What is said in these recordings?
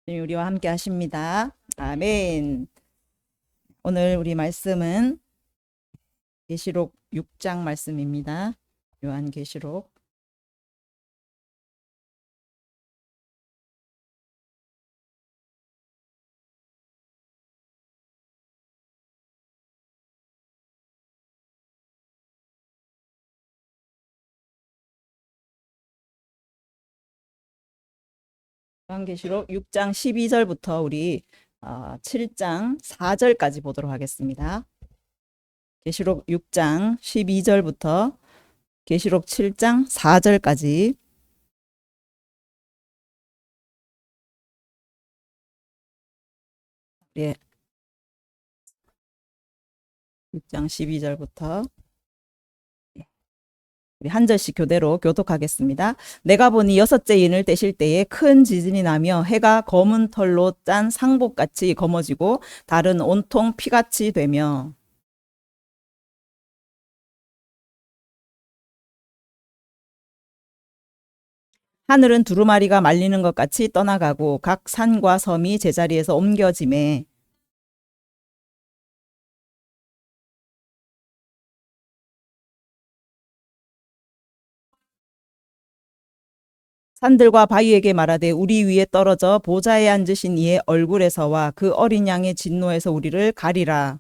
우리와 함께 하십니다. 아멘. 오늘 우리 말씀은 계시록 6장 말씀입니다. 요한계시록. 요한계시록 6장 12절부터 우리 7장 4절까지 보도록 하겠습니다. 계시록 6장 12절부터 계시록 7장 4절까지. 예. 6장 12절부터 우리 한 절씩 교대로 교독하겠습니다. 내가 보니 여섯째 인을 떼실 때에 큰 지진이 나며 해가 검은 털로 짠 상복같이 검어지고 달은 온통 피같이 되며 하늘은 두루마리가 말리는 것 같이 떠나가고 각 산과 섬이 제자리에서 옮겨지매 산들과 바위에게 말하되 우리 위에 떨어져 보좌에 앉으신 이의 얼굴에서와 그 어린 양의 진노에서 우리를 가리라.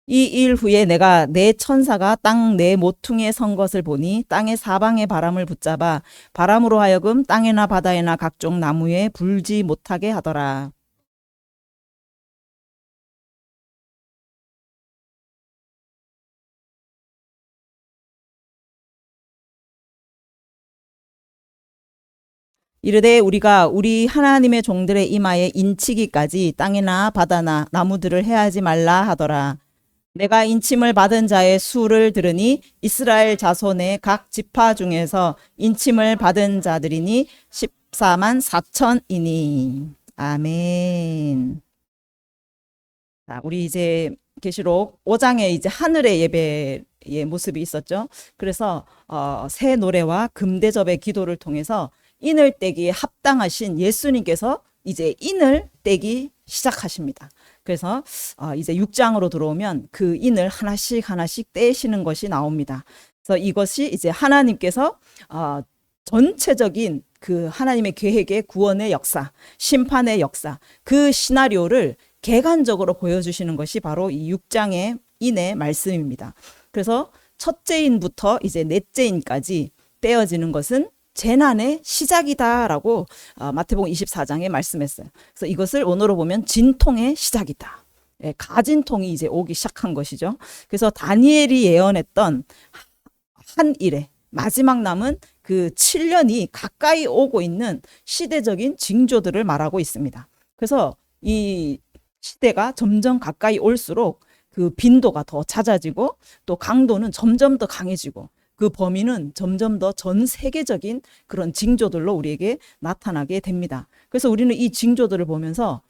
이 일 후에 내가 내 천사가 땅 내 모퉁이에 선 것을 보니 땅의 사방의 바람을 붙잡아 바람으로 하여금 땅에나 바다에나 각종 나무에 불지 못하게 하더라. 이르되 우리가 우리 하나님의 종들의 이마에 인치기까지 땅이나 바다나 나무들을 해하지 말라 하더라. 내가 인침을 받은 자의 수를 들으니 이스라엘 자손의 각 지파 중에서 인침을 받은 자들이니 14만 4천이니. 아멘. 자, 우리 이제 계시록 5장에 이제 하늘의 예배의 모습이 있었죠. 그래서 새 노래와 금대접의 기도를 통해서 인을 떼기에 합당하신 예수님께서 이제 인을 떼기 시작하십니다. 그래서 이제 6장으로 들어오면 그 인을 하나씩 하나씩 떼시는 것이 나옵니다. 그래서 이것이 이제 하나님께서 전체적인 그 하나님의 계획의 구원의 역사, 심판의 역사, 그 시나리오를 객관적으로 보여주시는 것이 바로 이 6장의 인의 말씀입니다. 그래서 첫째 인부터 이제 넷째 인까지 떼어지는 것은 재난의 시작이다라고 마태복음 24장에 말씀했어요. 그래서 이것을 원어로 보면 진통의 시작이다. 예, 가진통이 이제 오기 시작한 것이죠. 그래서 다니엘이 예언했던 한 일에 마지막 남은 그 7년이 가까이 오고 있는 시대적인 징조들을 말하고 있습니다. 그래서 이 시대가 점점 가까이 올수록 그 빈도가 더 잦아지고 또 강도는 점점 더 강해지고 그 범위는 점점 더 전 세계적인 그런 징조들로 우리에게 나타나게 됩니다. 그래서 우리는 이 징조들을 보면서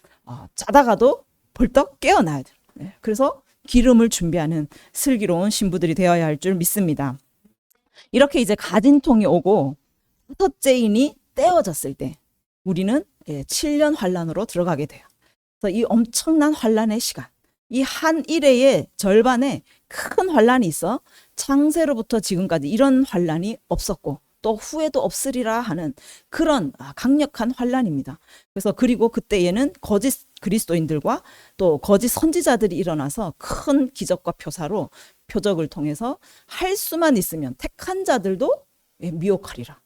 자다가도 벌떡 깨어나야 돼요. 그래서 기름을 준비하는 슬기로운 신부들이 되어야 할 줄 믿습니다. 이렇게 이제 가진통이 오고 다섯째 인이 떼어졌을 때 우리는 7년 환란으로 들어가게 돼요. 그래서 이 엄청난 환란의 시간, 이 한 일회의 절반에 큰 환란이 있어 창세로부터 지금까지 이런 환란이 없었고 또 후에도 없으리라 하는 그런 강력한 환란입니다. 그래서 그리고 그때에는 거짓 그리스도인들과 또 거짓 선지자들이 일어나서 큰 기적과 표사로 표적을 통해서 할 수만 있으면 택한 자들도 미혹하리라.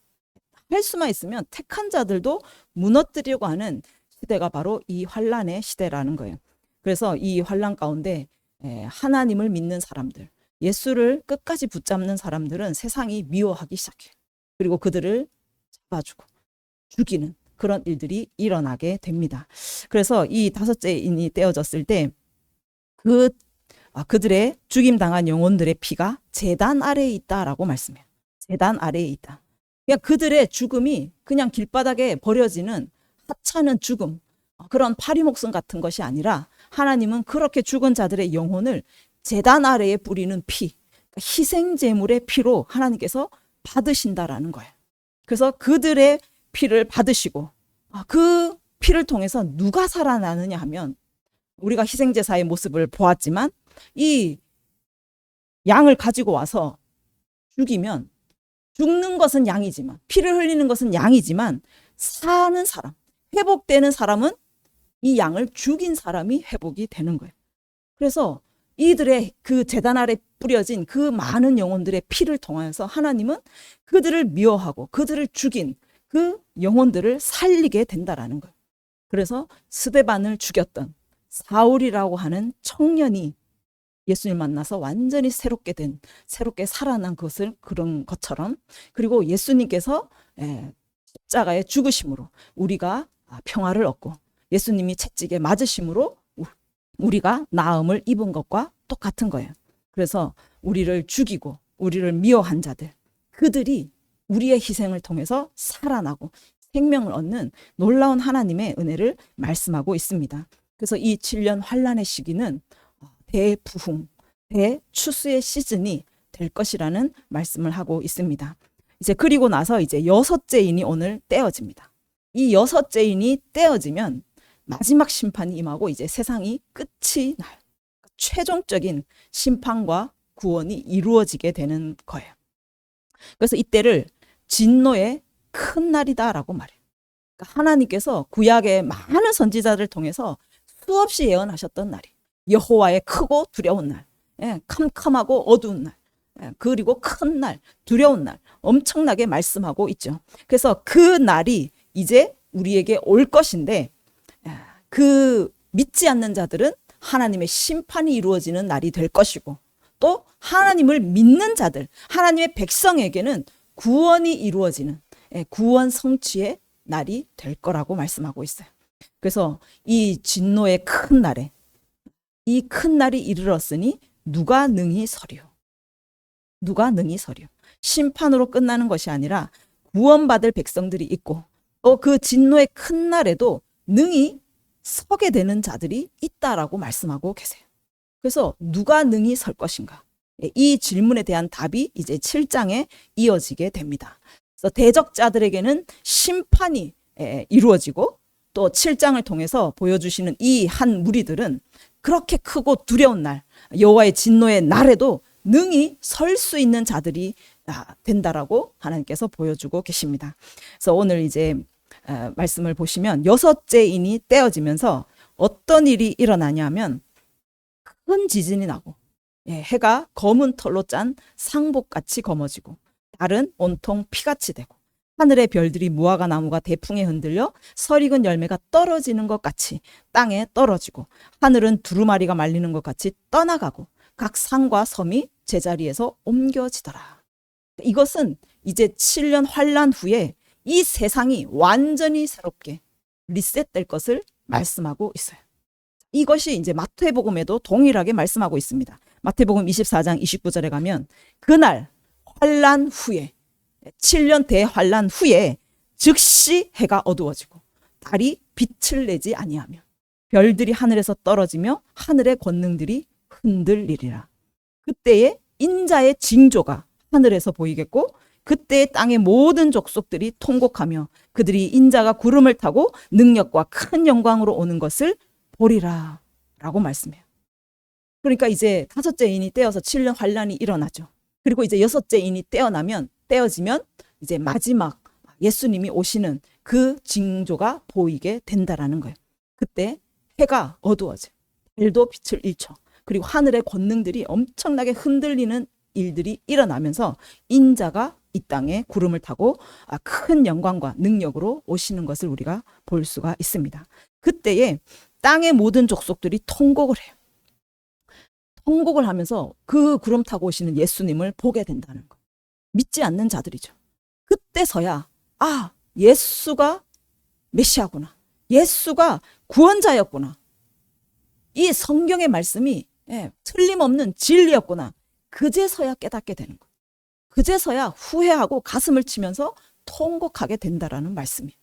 할 수만 있으면 택한 자들도 무너뜨리려고 하는 시대가 바로 이 환란의 시대라는 거예요. 그래서 이 환란 가운데 하나님을 믿는 사람들, 예수를 끝까지 붙잡는 사람들은 세상이 미워하기 시작해요. 그리고 그들을 잡아주고 죽이는 그런 일들이 일어나게 됩니다. 그래서 이 다섯째 인이 떼어졌을 때 그들의 죽임당한 영혼들의 피가 제단 아래에 있다라고 말씀해요. 제단 아래에 있다. 그냥 그들의 죽음이 그냥 길바닥에 버려지는 하찮은 죽음, 그런 파리목숨 같은 것이 아니라 하나님은 그렇게 죽은 자들의 영혼을 제단 아래에 뿌리는 피, 희생제물의 피로 하나님께서 받으신다라는 거예요. 그래서 그들의 피를 받으시고 그 피를 통해서 누가 살아나느냐 하면 우리가 희생제사의 모습을 보았지만 이 양을 가지고 와서 죽이면 죽는 것은 양이지만 피를 흘리는 것은 양이지만 사는 사람, 회복되는 사람은 이 양을 죽인 사람이 회복이 되는 거예요. 그래서 이들의 그 제단 아래 뿌려진 그 많은 영혼들의 피를 통하여서 하나님은 그들을 미워하고 그들을 죽인 그 영혼들을 살리게 된다라는 거예요. 그래서 스데반을 죽였던 사울이라고 하는 청년이 예수님 만나서 완전히 새롭게 살아난 것을 그런 것처럼, 그리고 예수님께서 십자가의 죽으심으로 우리가 평화를 얻고 예수님이 채찍에 맞으심으로 우리가 나음을 입은 것과 똑같은 거예요. 그래서 우리를 죽이고 우리를 미워한 자들, 그들이 우리의 희생을 통해서 살아나고 생명을 얻는 놀라운 하나님의 은혜를 말씀하고 있습니다. 그래서 이 7년 환란의 시기는 대부흥, 대추수의 시즌이 될 것이라는 말씀을 하고 있습니다. 이제 그리고 나서 이제 여섯째 인이 오늘 떼어집니다. 이 여섯째 인이 떼어지면 마지막 심판이 임하고 이제 세상이 끝이 나요. 최종적인 심판과 구원이 이루어지게 되는 거예요. 그래서 이때를 진노의 큰 날이다라고 말해요. 그러니까 하나님께서 구약의 많은 선지자들을 통해서 수없이 예언하셨던 날이 여호와의 크고 두려운 날, 캄캄하고 어두운 날, 그리고 큰 날, 두려운 날, 엄청나게 말씀하고 있죠. 그래서 그 날이 이제 우리에게 올 것인데, 그 믿지 않는 자들은 하나님의 심판이 이루어지는 날이 될 것이고, 또 하나님을 믿는 자들, 하나님의 백성에게는 구원이 이루어지는 구원 성취의 날이 될 거라고 말씀하고 있어요. 그래서 이 진노의 큰 날에, 이 큰 날이 이르렀으니 누가 능히 서리요. 누가 능히 서리요. 심판으로 끝나는 것이 아니라 구원받을 백성들이 있고, 또 그 진노의 큰 날에도 능히 서게 되는 자들이 있다라고 말씀하고 계세요. 그래서 누가 능히 설 것인가? 이 질문에 대한 답이 이제 7장에 이어지게 됩니다. 그래서 대적자들에게는 심판이 이루어지고, 또 7장을 통해서 보여주시는 이 한 무리들은 그렇게 크고 두려운 날, 여호와의 진노의 날에도 능히 설 수 있는 자들이 된다라고 하나님께서 보여주고 계십니다. 그래서 오늘 이제 말씀을 보시면 여섯째 인이 떼어지면서 어떤 일이 일어나냐면 큰 지진이 나고, 해가 검은 털로 짠 상복같이 검어지고, 달은 온통 피같이 되고, 하늘의 별들이 무화과 나무가 대풍에 흔들려 설익은 열매가 떨어지는 것 같이 땅에 떨어지고, 하늘은 두루마리가 말리는 것 같이 떠나가고, 각 산과 섬이 제자리에서 옮겨지더라. 이것은 이제 7년 환란 후에 이 세상이 완전히 새롭게 리셋될 것을 말씀하고 있어요. 이것이 이제 마태복음에도 동일하게 말씀하고 있습니다. 마태복음 24장 29절에 가면 그날 환란 후에, 7년 대환란 후에 즉시 해가 어두워지고 달이 빛을 내지 아니하며 별들이 하늘에서 떨어지며 하늘의 권능들이 흔들리리라. 그때에 인자의 징조가 하늘에서 보이겠고, 그때 땅의 모든 족속들이 통곡하며 그들이 인자가 구름을 타고 능력과 큰 영광으로 오는 것을 보리라 라고 말씀해요. 그러니까 이제 다섯째 인이 떼어서 7년 환란이 일어나죠. 그리고 이제 여섯째 인이 떼어지면 이제 마지막 예수님이 오시는 그 징조가 보이게 된다라는 거예요. 그때 해가 어두워져, 달도 빛을 잃죠. 그리고 하늘의 권능들이 엄청나게 흔들리는 일들이 일어나면서 인자가 이 땅에 구름을 타고 큰 영광과 능력으로 오시는 것을 우리가 볼 수가 있습니다. 그때에 땅의 모든 족속들이 통곡을 해요. 통곡을 하면서 그 구름 타고 오시는 예수님을 보게 된다는 거. 믿지 않는 자들이죠. 그때서야 예수가 메시아구나, 예수가 구원자였구나, 이 성경의 말씀이 틀림없는 진리였구나, 그제서야 깨닫게 되는 거예요. 그제서야 후회하고 가슴을 치면서 통곡하게 된다라는 말씀이에요.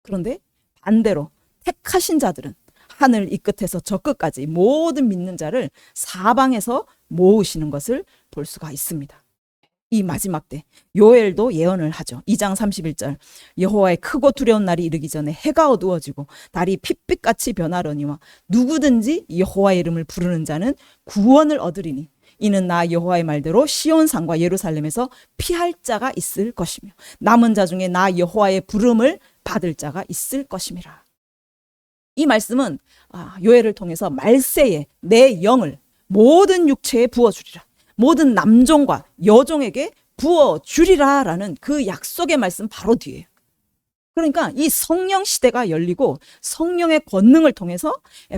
그런데 반대로 택하신 자들은 하늘 이 끝에서 저 끝까지 모든 믿는 자를 사방에서 모으시는 것을 볼 수가 있습니다. 이 마지막 때 요엘도 예언을 하죠. 2장 31절 여호와의 크고 두려운 날이 이르기 전에 해가 어두워지고 달이 핏빛같이 변하려니와 누구든지 여호와의 이름을 부르는 자는 구원을 얻으리니 이는 나 여호와의 말대로 시온산과 예루살렘에서 피할 자가 있을 것이며 남은 자 중에 나 여호와의 부름을 받을 자가 있을 것임이라. 이 말씀은 요엘을 통해서 말세에 내 영을 모든 육체에 부어주리라. 모든 남종과 여종에게 부어주리라 라는 그 약속의 말씀 바로 뒤에요. 그러니까 이 성령 시대가 열리고 성령의 권능을 통해서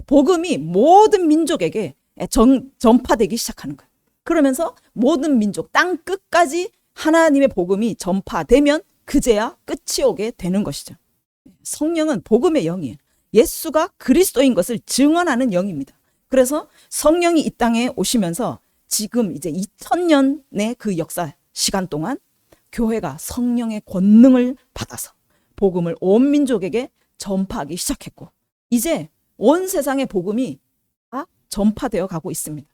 복음이 모든 민족에게 전파되기 시작하는 거예요. 그러면서 모든 민족, 땅 끝까지 하나님의 복음이 전파되면 그제야 끝이 오게 되는 것이죠. 성령은 복음의 영이에요. 예수가 그리스도인 것을 증언하는 영입니다. 그래서 성령이 이 땅에 오시면서 지금 이제 2000년의 그 역사 시간 동안 교회가 성령의 권능을 받아서 복음을 온 민족에게 전파하기 시작했고 이제 온 세상의 복음이 다 전파되어 가고 있습니다.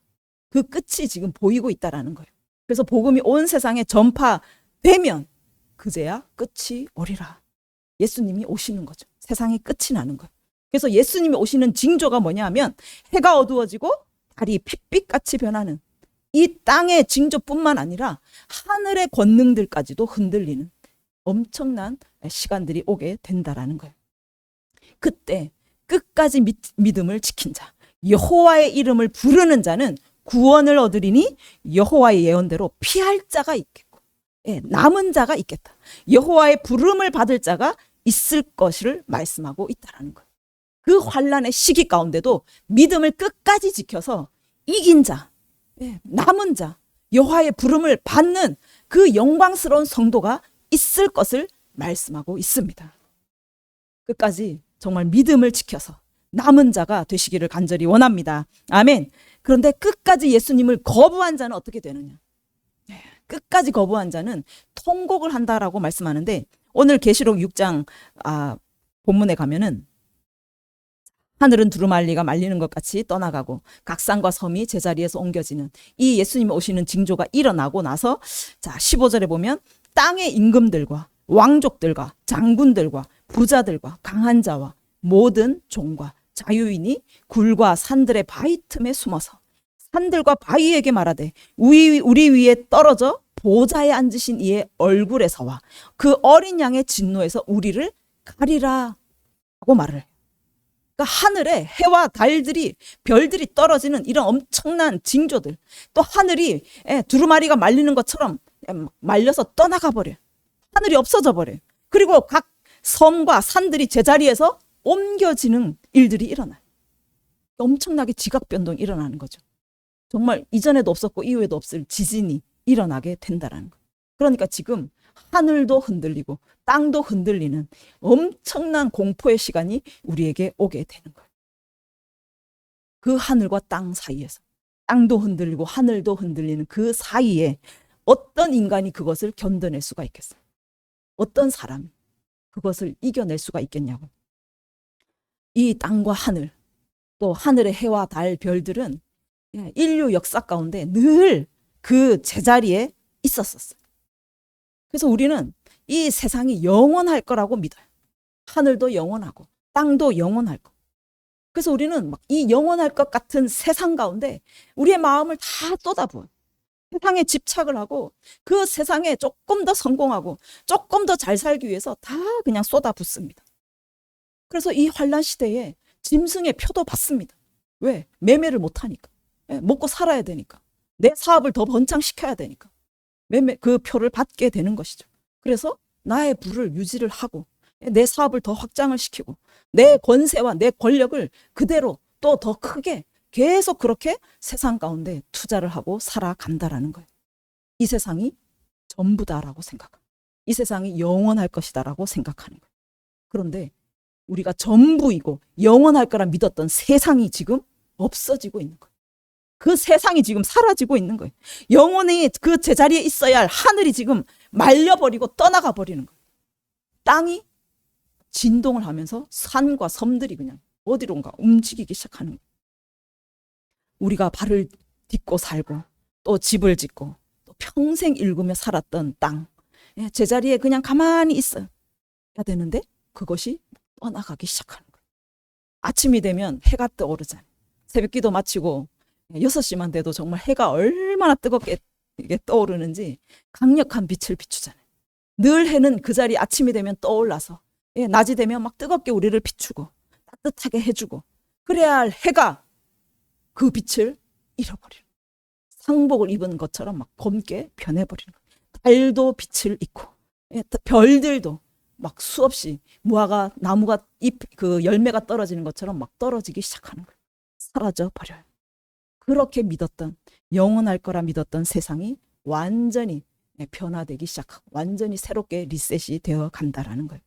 그 끝이 지금 보이고 있다라는 거예요. 그래서 복음이 온 세상에 전파되면 그제야 끝이 오리라. 예수님이 오시는 거죠. 세상이 끝이 나는 거예요. 그래서 예수님이 오시는 징조가 뭐냐 하면 해가 어두워지고 달이 핏빛같이 변하는 이 땅의 징조뿐만 아니라 하늘의 권능들까지도 흔들리는 엄청난 시간들이 오게 된다라는 거예요. 그때 끝까지 믿음을 지킨 자, 여호와의 이름을 부르는 자는 구원을 얻으리니 여호와의 예언대로 피할 자가 있겠고 남은 자가 있겠다. 여호와의 부름을 받을 자가 있을 것을 말씀하고 있다라는 거예요. 그 환란의 시기 가운데도 믿음을 끝까지 지켜서 이긴 자, 남은 자, 여호와의 부름을 받는 그 영광스러운 성도가 있을 것을 말씀하고 있습니다. 끝까지 정말 믿음을 지켜서 남은 자가 되시기를 간절히 원합니다. 아멘. 그런데 끝까지 예수님을 거부한 자는 어떻게 되느냐? 끝까지 거부한 자는 통곡을 한다라고 말씀하는데 오늘 계시록 6장 본문에 가면은 하늘은 두루마리가 말리는 것 같이 떠나가고 각 산과 섬이 제자리에서 옮겨지는 이 예수님이 오시는 징조가 일어나고 나서 자 15절에 보면 땅의 임금들과 왕족들과 장군들과 부자들과 강한 자와 모든 종과 자유인이 굴과 산들의 바위 틈에 숨어서 산들과 바위에게 말하되 우리 위에 떨어져 보좌에 앉으신 이의 얼굴에서와 그 어린 양의 진노에서 우리를 가리라 하고 말을 해요. 그러니까 하늘에 해와 달들이 별들이 떨어지는 이런 엄청난 징조들 또 하늘이 두루마리가 말리는 것처럼 말려서 떠나가 버려요. 하늘이 없어져 버려요. 그리고 각 섬과 산들이 제자리에서 옮겨지는 일들이 일어나요. 엄청나게 지각 변동이 일어나는 거죠. 정말 이전에도 없었고 이후에도 없을 지진이 일어나게 된다는 거예요. 그러니까 지금 하늘도 흔들리고 땅도 흔들리는 엄청난 공포의 시간이 우리에게 오게 되는 거예요. 그 하늘과 땅 사이에서 땅도 흔들리고 하늘도 흔들리는 그 사이에 어떤 인간이 그것을 견뎌낼 수가 있겠어요? 어떤 사람이 그것을 이겨낼 수가 있겠냐고. 이 땅과 하늘 또 하늘의 해와 달 별들은 인류 역사 가운데 늘 그 제자리에 있었어요. 그래서 우리는 이 세상이 영원할 거라고 믿어요. 하늘도 영원하고 땅도 영원할 거. 그래서 우리는 막 이 영원할 것 같은 세상 가운데 우리의 마음을 다 쏟아부어요. 세상에 집착을 하고 그 세상에 조금 더 성공하고 조금 더 잘 살기 위해서 다 그냥 쏟아붓습니다. 그래서 이 환란 시대에 짐승의 표도 받습니다. 왜? 매매를 못하니까. 먹고 살아야 되니까. 내 사업을 더 번창시켜야 되니까. 그 표를 받게 되는 것이죠. 그래서 나의 부를 유지를 하고 내 사업을 더 확장을 시키고 내 권세와 내 권력을 그대로 또 더 크게 계속 그렇게 세상 가운데 투자를 하고 살아간다라는 거예요. 이 세상이 전부다라고 생각합니다. 이 세상이 영원할 것이다라고 생각하는 거예요. 그런데 우리가 전부이고 영원할 거라 믿었던 세상이 지금 없어지고 있는 거예요. 그 세상이 지금 사라지고 있는 거예요. 영원히 그 제자리에 있어야 할 하늘이 지금 말려버리고 떠나가 버리는 거예요. 땅이 진동을 하면서 산과 섬들이 그냥 어디론가 움직이기 시작하는 거예요. 우리가 발을 딛고 살고 또 집을 짓고 또 평생 일구며 살았던 땅, 제자리에 그냥 가만히 있어야 되는데 그것이 떠나가기 시작하는 거예요. 아침이 되면 해가 떠오르잖아요. 새벽기도 마치고 6시만 돼도 정말 해가 얼마나 뜨겁게 이게 떠오르는지 강력한 빛을 비추잖아요. 늘 해는 그 자리 아침이 되면 떠올라서 낮이 되면 막 뜨겁게 우리를 비추고 따뜻하게 해주고 그래야 할 해가 그 빛을 잃어버리는, 상복을 입은 것처럼 막 검게 변해버리는 거예요. 달도 빛을 잃고 별들도 막 수없이 무화과 나무가 그 열매가 떨어지는 것처럼 막 떨어지기 시작하는 거예요. 사라져 버려요. 그렇게 믿었던, 영원할 거라 믿었던 세상이 완전히 변화되기 시작하고 완전히 새롭게 리셋이 되어 간다라는 거예요.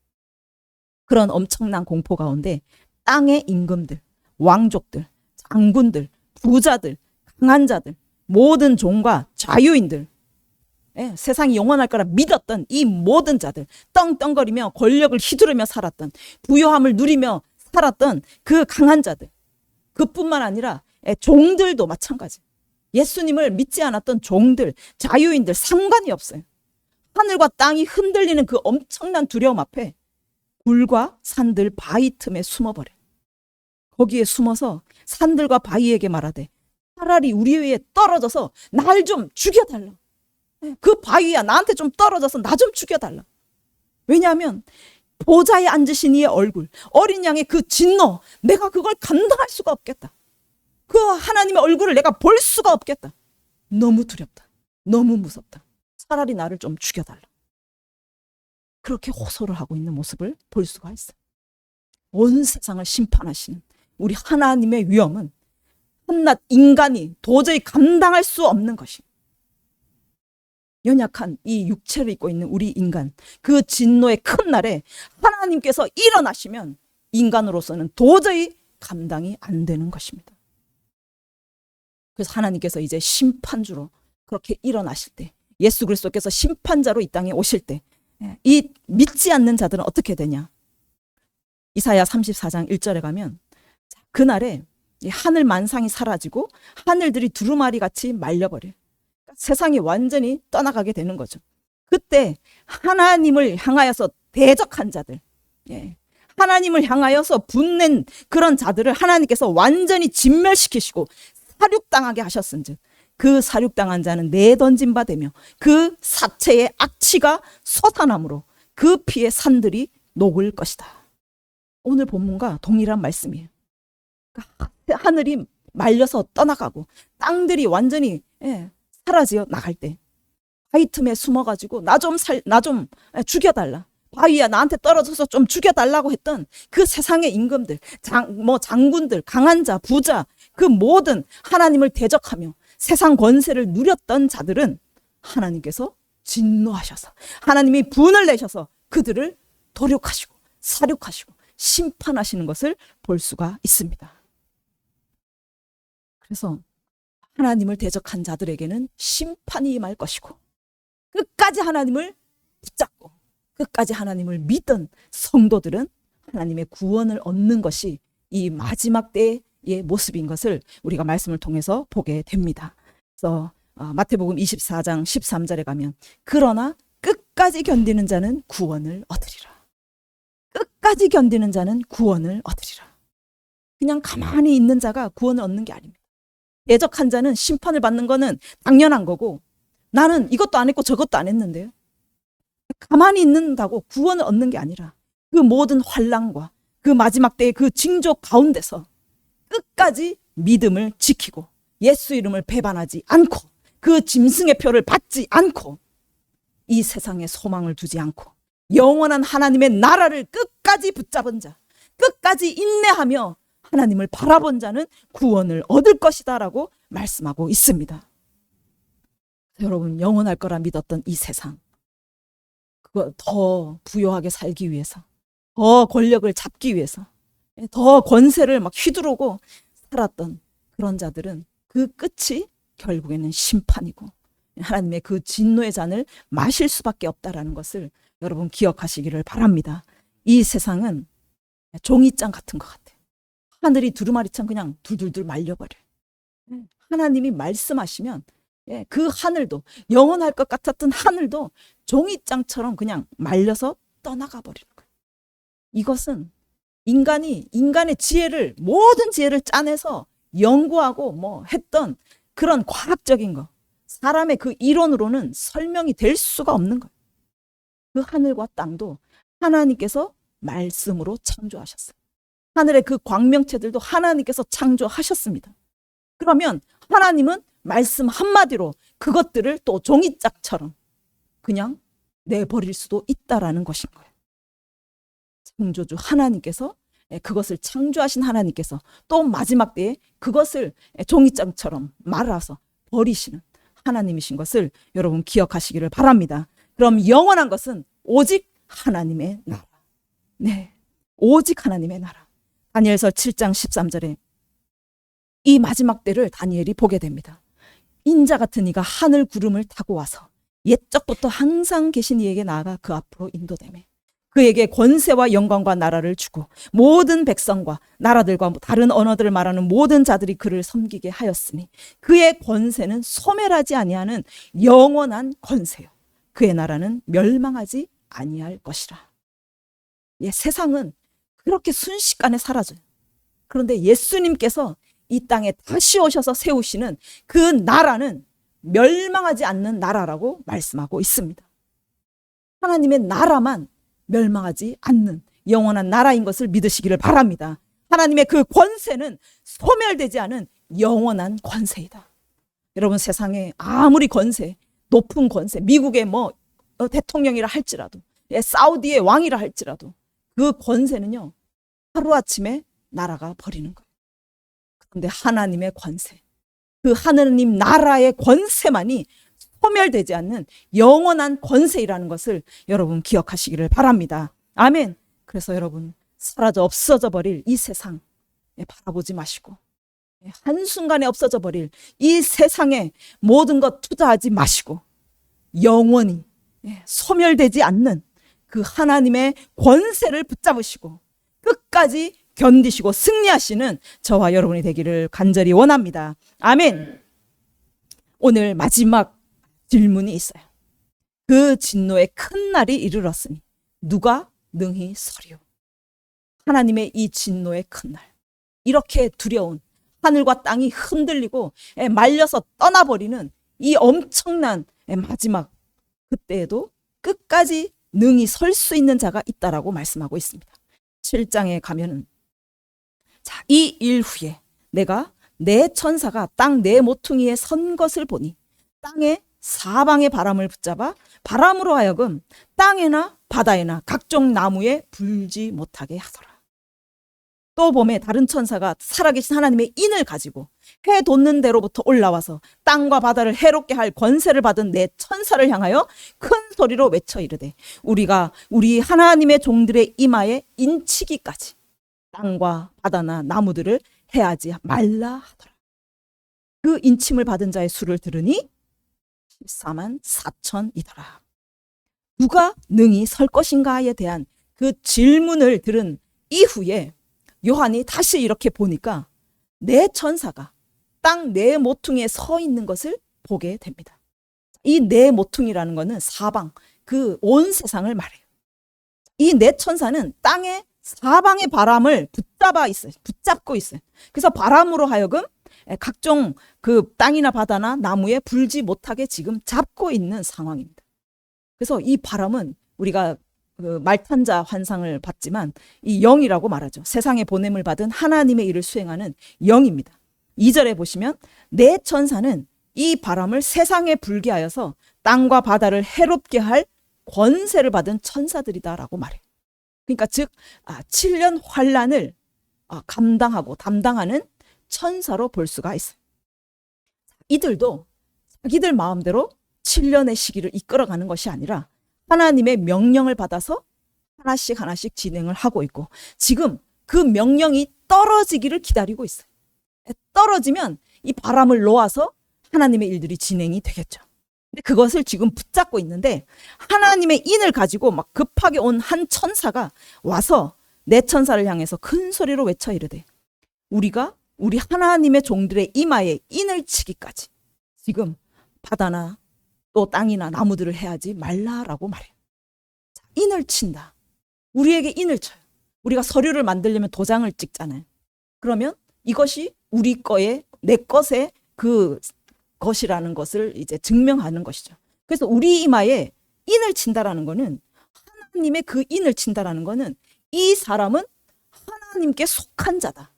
그런 엄청난 공포 가운데 땅의 임금들, 왕족들, 장군들, 부자들, 강한 자들, 모든 종과 자유인들, 세상이 영원할 거라 믿었던 이 모든 자들, 떵떵거리며 권력을 휘두르며 살았던, 부요함을 누리며 살았던 그 강한 자들, 그뿐만 아니라 종들도 마찬가지. 예수님을 믿지 않았던 종들, 자유인들 상관이 없어요. 하늘과 땅이 흔들리는 그 엄청난 두려움 앞에 굴과 산들 바위 틈에 숨어버려. 거기에 숨어서 산들과 바위에게 말하되 차라리 우리 위에 떨어져서 날 좀 죽여달라. 그 바위야 나한테 좀 떨어져서 나 좀 죽여달라. 왜냐하면 보좌에 앉으신 이의 얼굴, 어린 양의 그 진노, 내가 그걸 감당할 수가 없겠다. 그 하나님의 얼굴을 내가 볼 수가 없겠다. 너무 두렵다. 너무 무섭다. 차라리 나를 좀 죽여달라. 그렇게 호소를 하고 있는 모습을 볼 수가 있어요. 온 세상을 심판하시는 우리 하나님의 위엄은 한낱 인간이 도저히 감당할 수 없는 것입니다. 연약한 이 육체를 입고 있는 우리 인간, 그 진노의 큰 날에 하나님께서 일어나시면 인간으로서는 도저히 감당이 안 되는 것입니다. 그래서 하나님께서 이제 심판주로 그렇게 일어나실 때, 예수 그리스도께서 심판자로 이 땅에 오실 때, 이 믿지 않는 자들은 어떻게 되냐? 이사야 34장 1절에 가면 그날에 하늘 만상이 사라지고 하늘들이 두루마리 같이 말려버려요. 세상이 완전히 떠나가게 되는 거죠. 그때 하나님을 향하여서 대적한 자들, 하나님을 향하여서 분낸 그런 자들을 하나님께서 완전히 진멸시키시고 사륙당하게 하셨은즉 그 사륙당한 자는 내던진 바 되며 그 사체의 악취가 솟아나므로 그 피의 산들이 녹을 것이다. 오늘 본문과 동일한 말씀이에요. 하늘이 말려서 떠나가고 땅들이 완전히 사라져 나갈 때 바위 틈에 숨어가지고 나 좀 죽여달라. 바위야 나한테 떨어져서 좀 죽여달라고 했던 그 세상의 임금들, 장군들, 강한 자, 부자, 그 모든 하나님을 대적하며 세상 권세를 누렸던 자들은 하나님께서 진노하셔서 하나님이 분을 내셔서 그들을 도륙하시고 사륙하시고 심판하시는 것을 볼 수가 있습니다. 그래서 하나님을 대적한 자들에게는 심판이 임할 것이고 끝까지 하나님을 붙잡고 끝까지 하나님을 믿던 성도들은 하나님의 구원을 얻는 것이 이 마지막 때의 모습인 것을 우리가 말씀을 통해서 보게 됩니다. 그래서 마태복음 24장 13절에 가면 그러나 끝까지 견디는 자는 구원을 얻으리라. 끝까지 견디는 자는 구원을 얻으리라. 그냥 가만히 있는 자가 구원을 얻는 게 아닙니다. 대적한 자는 심판을 받는 거는 당연한 거고 나는 이것도 안 했고 저것도 안 했는데요. 가만히 있는다고 구원을 얻는 게 아니라 그 모든 환난과 그 마지막 때의 그 징조 가운데서 끝까지 믿음을 지키고 예수 이름을 배반하지 않고 그 짐승의 표를 받지 않고 이 세상에 소망을 두지 않고 영원한 하나님의 나라를 끝까지 붙잡은 자, 끝까지 인내하며 하나님을 바라본 자는 구원을 얻을 것이다 라고 말씀하고 있습니다. 여러분, 영원할 거라 믿었던 이 세상, 그거 더 부요하게 살기 위해서, 더 권력을 잡기 위해서, 더 권세를 막 휘두르고 살았던 그런 자들은 그 끝이 결국에는 심판이고 하나님의 그 진노의 잔을 마실 수밖에 없다라는 것을 여러분 기억하시기를 바랍니다. 이 세상은 종이장 같은 것 같아요. 하늘이 두루마리처럼 그냥 둘둘둘 말려버려요. 하나님이 말씀하시면 예, 그 하늘도, 영원할 것 같았던 하늘도 종이장처럼 그냥 말려서 떠나가 버리는 거예요. 이것은 인간의 지혜를, 모든 지혜를 짜내서 연구하고 뭐 했던 그런 과학적인 거, 사람의 그 이론으로는 설명이 될 수가 없는 거예요. 그 하늘과 땅도 하나님께서 말씀으로 창조하셨어요. 하늘의 그 광명체들도 하나님께서 창조하셨습니다. 그러면 하나님은 말씀 한마디로 그것들을 또 종이짝처럼 그냥 내버릴 수도 있다라는 것인 거예요. 창조주 하나님께서, 그것을 창조하신 하나님께서 또 마지막 때에 그것을 종이장처럼 말아서 버리시는 하나님이신 것을 여러분 기억하시기를 바랍니다. 그럼 영원한 것은 오직 하나님의 나라. 네, 오직 하나님의 나라. 다니엘서 7장 13절에 이 마지막 때를 다니엘이 보게 됩니다. 인자 같은 이가 하늘 구름을 타고 와서 옛적부터 항상 계신 이에게 나아가 그 앞으로 인도되매 그에게 권세와 영광과 나라를 주고 모든 백성과 나라들과 다른 언어들을 말하는 모든 자들이 그를 섬기게 하였으니 그의 권세는 소멸하지 아니하는 영원한 권세요. 그의 나라는 멸망하지 아니할 것이라. 예, 세상은 그렇게 순식간에 사라져요. 그런데 예수님께서 이 땅에 다시 오셔서 세우시는 그 나라는 멸망하지 않는 나라라고 말씀하고 있습니다. 하나님의 나라만 멸망하지 않는 영원한 나라인 것을 믿으시기를 바랍니다. 하나님의 그 권세는 소멸되지 않은 영원한 권세이다. 여러분, 세상에 아무리 권세, 높은 권세, 미국의 뭐 대통령이라 할지라도, 사우디의 왕이라 할지라도 그 권세는요, 하루아침에 날아가 버리는 거예요. 그런데 하나님의 권세, 그 하느님 나라의 권세만이 소멸되지 않는 영원한 권세이라는 것을 여러분 기억하시기를 바랍니다. 아멘. 그래서 여러분, 사라져 없어져 버릴 이 세상 바라보지 마시고, 한순간에 없어져 버릴 이 세상에 모든 것 투자하지 마시고, 영원히 소멸되지 않는 그 하나님의 권세를 붙잡으시고 끝까지 견디시고 승리하시는 저와 여러분이 되기를 간절히 원합니다. 아멘. 오늘 마지막 질문이 있어요. 그 진노의 큰 날이 이르렀으니 누가 능히 서리요? 하나님의 이 진노의 큰 날, 이렇게 두려운, 하늘과 땅이 흔들리고 말려서 떠나버리는 이 엄청난 마지막 그때에도 끝까지 능히 설 수 있는 자가 있다라고 말씀하고 있습니다. 7장에 가면은, 자, 이 일 후에 내가 내 천사가 땅 네 모퉁이에 선 것을 보니 땅에 사방의 바람을 붙잡아 바람으로 하여금 땅에나 바다에나 각종 나무에 불지 못하게 하더라. 또 봄에 다른 천사가 살아계신 하나님의 인을 가지고 해 돋는 데로부터 올라와서 땅과 바다를 해롭게 할 권세를 받은 내 천사를 향하여 큰 소리로 외쳐 이르되 우리가 우리 하나님의 종들의 이마에 인치기까지 땅과 바다나 나무들을 해하지 말라 하더라. 그 인침을 받은 자의 수를 들으니 14만 4천이더라. 누가 능히 설 것인가에 대한 그 질문을 들은 이후에 요한이 다시 이렇게 보니까 네 천사가 땅 네 모퉁이에 서 있는 것을 보게 됩니다. 이 네 모퉁이라는 것은 사방, 그 온 세상을 말해요. 이 네 천사는 땅의 사방의 바람을 붙잡고 있어요. 그래서 바람으로 하여금 각종 그 땅이나 바다나 나무에 불지 못하게 지금 잡고 있는 상황입니다. 그래서 이 바람은 우리가 그 말탄자 환상을 봤지만 이 영이라고 말하죠. 세상에 보냄을 받은 하나님의 일을 수행하는 영입니다. 2절에 보시면 내 천사는 이 바람을 세상에 불게 하여서 땅과 바다를 해롭게 할 권세를 받은 천사들이다라고 말해요. 그러니까 즉 7년 환란을 감당하고 담당하는 천사로 볼 수가 있어요. 이들도 자기들 마음대로 7년의 시기를 이끌어가는 것이 아니라 하나님의 명령을 받아서 하나씩 하나씩 진행을 하고 있고 지금 그 명령이 떨어지기를 기다리고 있어요. 떨어지면 이 바람을 놓아서 하나님의 일들이 진행이 되겠죠. 근데 그것을 지금 붙잡고 있는데 하나님의 인을 가지고 막 급하게 온 한 천사가 와서 내 천사를 향해서 큰 소리로 외쳐 이르되 우리가 우리 하나님의 종들의 이마에 인을 치기까지 지금 바다나 또 땅이나 나무들을 해하지 말라라고 말해요. 인을 친다. 우리에게 인을 쳐요. 우리가 서류를 만들려면 도장을 찍잖아요. 그러면 이것이 우리 거에, 내 것의 그 것이라는 것을 이제 증명하는 것이죠. 그래서 우리 이마에 인을 친다라는 거는, 하나님의 그 인을 친다라는 거는 이 사람은 하나님께 속한 자다.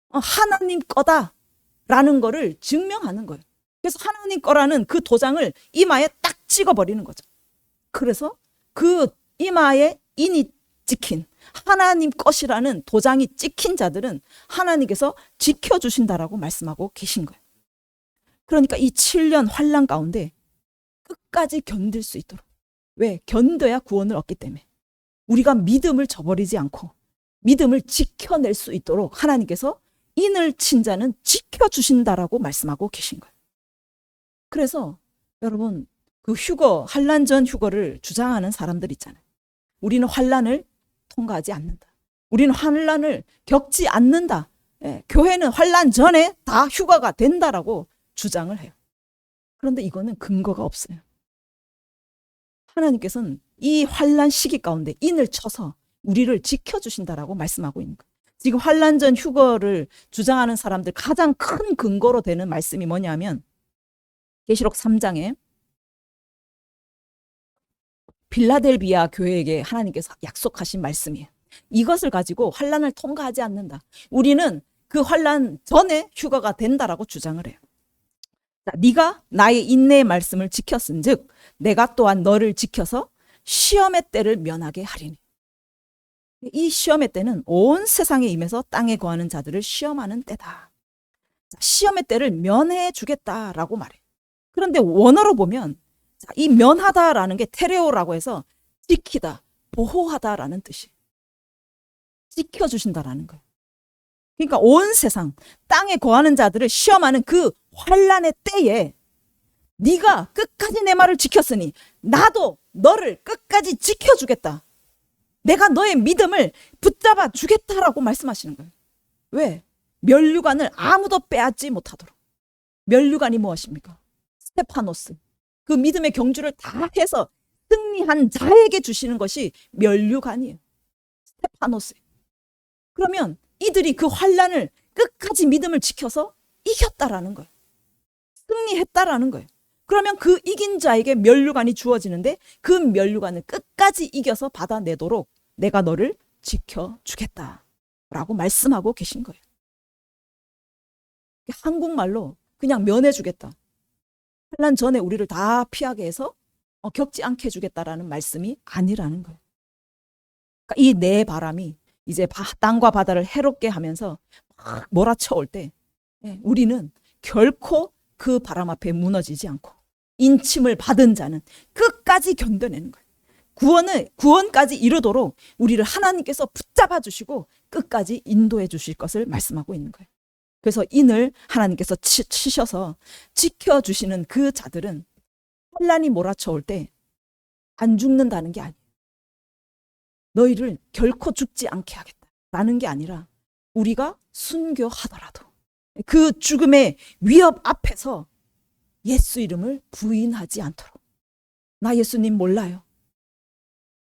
하나님 거다라는 거를 증명하는 거예요. 그래서 하나님 거라는 그 도장을 이마에 딱 찍어버리는 거죠. 그래서 그 이마에 인이 찍힌, 하나님 것이라는 도장이 찍힌 자들은 하나님께서 지켜주신다라고 말씀하고 계신 거예요. 그러니까 이 7년 환난 가운데 끝까지 견딜 수 있도록. 왜? 견뎌야 구원을 얻기 때문에. 우리가 믿음을 저버리지 않고 믿음을 지켜낼 수 있도록 하나님께서 인을 친 자는 지켜주신다라고 말씀하고 계신 거예요. 그래서 여러분, 그 휴거, 환난 전 휴거를 주장하는 사람들 있잖아요. 우리는 환난을 통과하지 않는다. 우리는 환난을 겪지 않는다. 교회는 환난 전에 다 휴거가 된다라고 주장을 해요. 그런데 이거는 근거가 없어요. 하나님께서는 이 환난 시기 가운데 인을 쳐서 우리를 지켜주신다라고 말씀하고 있는 거예요. 지금 환난 전 휴거를 주장하는 사람들 가장 큰 근거로 되는 말씀이 뭐냐면 계시록 3장에 빌라델비아 교회에게 하나님께서 약속하신 말씀이에요. 이것을 가지고 환난을 통과하지 않는다. 우리는 그 환난 전에 휴거가 된다라고 주장을 해요. 자, 네가 나의 인내의 말씀을 지켰은즉 내가 또한 너를 지켜서 시험의 때를 면하게 하리니. 이 시험의 때는 온 세상에 임해서 땅에 거하는 자들을 시험하는 때다. 자, 시험의 때를 면해 주겠다라고 말해요. 그런데 원어로 보면 이 면하다라는 게 테레오라고 해서 지키다, 보호하다라는 뜻이에요. 지켜주신다라는 거예요. 그러니까 온 세상, 땅에 거하는 자들을 시험하는 그 환난의 때에 네가 끝까지 내 말을 지켰으니 나도 너를 끝까지 지켜주겠다. 내가 너의 믿음을 붙잡아 주겠다라고 말씀하시는 거예요. 왜? 면류관을 아무도 빼앗지 못하도록. 면류관이 무엇입니까? 스테파노스. 그 믿음의 경주를 다 해서 승리한 자에게 주시는 것이 면류관이에요. 스테파노스. 그러면 이들이 그 환난을 끝까지 믿음을 지켜서 이겼다라는 거예요. 승리했다라는 거예요. 그러면 그 이긴 자에게 면류관이 주어지는데 그 면류관을 끝까지 이겨서 받아내도록 내가 너를 지켜주겠다라고 말씀하고 계신 거예요. 한국말로 그냥 면해주겠다. 환난 전에 우리를 다 피하게 해서 겪지 않게 해주겠다라는 말씀이 아니라는 거예요. 그러니까 이 내 바람이 이제 땅과 바다를 해롭게 하면서 막 몰아쳐올 때 우리는 결코 그 바람 앞에 무너지지 않고 인침을 받은 자는 끝까지 견뎌내는 거예요. 구원까지 이르도록 우리를 하나님께서 붙잡아 주시고 끝까지 인도해 주실 것을 말씀하고 있는 거예요. 그래서 인을 하나님께서 치셔서 지켜주시는 그 자들은 환난이 몰아쳐올 때 안 죽는다는 게 아니에요. 너희를 결코 죽지 않게 하겠다라는 게 아니라 우리가 순교하더라도 그 죽음의 위협 앞에서 예수 이름을 부인하지 않도록. 나 예수님 몰라요.